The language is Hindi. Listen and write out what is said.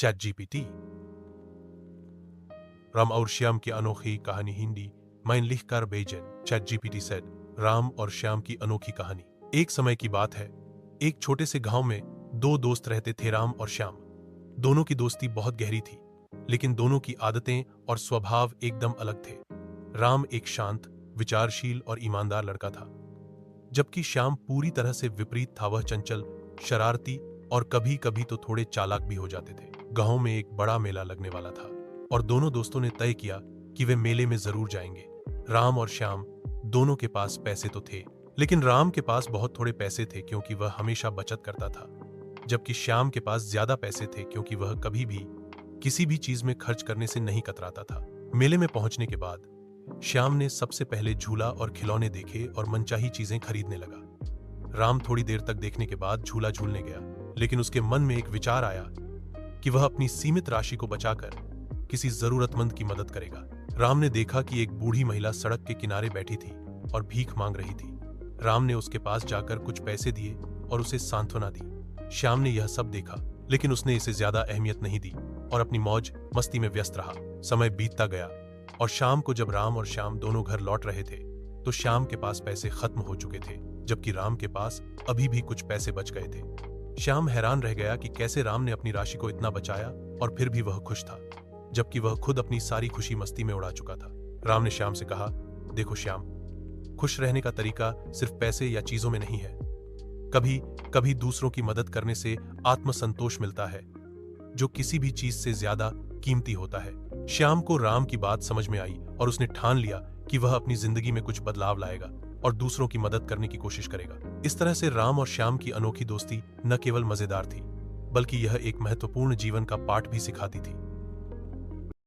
Chat GPT. राम और श्याम की अनोखी कहानी हिंदी मैंने लिख कर भेजन। चैट जीपीटी सेड राम और श्याम की अनोखी कहानी। एक समय की बात है, एक छोटे से गांव में दो दोस्त रहते थे, राम और श्याम। दोनों की दोस्ती बहुत गहरी थी, लेकिन दोनों की आदतें और स्वभाव एकदम अलग थे। राम एक शांत, विचारशील और ईमानदार लड़का था, जबकि श्याम पूरी तरह से विपरीत था। वह चंचल, शरारती और कभी कभी तो थोड़े चालाक भी हो जाते थे। गांव में एक बड़ा मेला लगने वाला था और दोनों दोस्तों ने तय किया कि वे मेले में जरूर जाएंगे। राम और श्याम दोनों के पास पैसे तो थे, लेकिन राम के पास बहुत थोड़े पैसे थे क्योंकि वह हमेशा बचत करता था, जबकि श्याम के पास ज्यादा पैसे थे क्योंकि वह कभी भी किसी भी चीज में खर्च करने से नहीं कतराता था। मेले में पहुंचने के बाद श्याम ने सबसे पहले झूला और खिलौने देखे और मनचाही चीजें खरीदने लगा। राम थोड़ी देर तक देखने के बाद झूला झूलने गया, लेकिन उसके मन में एक विचार आया कि वह अपनी सीमित राशि को बचाकर किसी जरूरतमंद की मदद करेगा। राम ने देखा कि एक बूढ़ी महिला सड़क के किनारे बैठी थी और भीख मांग रही थी। राम ने उसके पास जाकर कुछ पैसे दिए और उसे सांत्वना दी। श्याम ने यह सब देखा, लेकिन उसने इसे ज्यादा अहमियत नहीं दी और अपनी मौज मस्ती में व्यस्त रहा। समय बीतता गया और शाम को जब राम और श्याम दोनों घर लौट रहे थे, तो श्याम के पास पैसे खत्म हो चुके थे, जबकि राम के पास अभी भी कुछ पैसे बच गए थे। श्याम हैरान रह गया कि कैसे राम ने अपनी राशि को इतना बचाया और फिर भी वह खुश था, जबकि वह खुद अपनी सारी खुशी मस्ती में उड़ा चुका था। राम ने श्याम से कहा, देखो श्याम, खुश रहने का तरीका सिर्फ पैसे या चीजों में नहीं है। कभी कभी दूसरों की मदद करने से आत्मसंतोष मिलता है, जो किसी भी चीज से ज्यादा कीमती होता है। श्याम को राम की बात समझ में आई और उसने ठान लिया कि वह अपनी जिंदगी में कुछ बदलाव लाएगा और दूसरों की मदद करने की कोशिश करेगा। इस तरह से राम और श्याम की अनोखी दोस्ती न केवल मजेदार थी, बल्कि यह एक महत्वपूर्ण जीवन का पाठ भी सिखाती थी।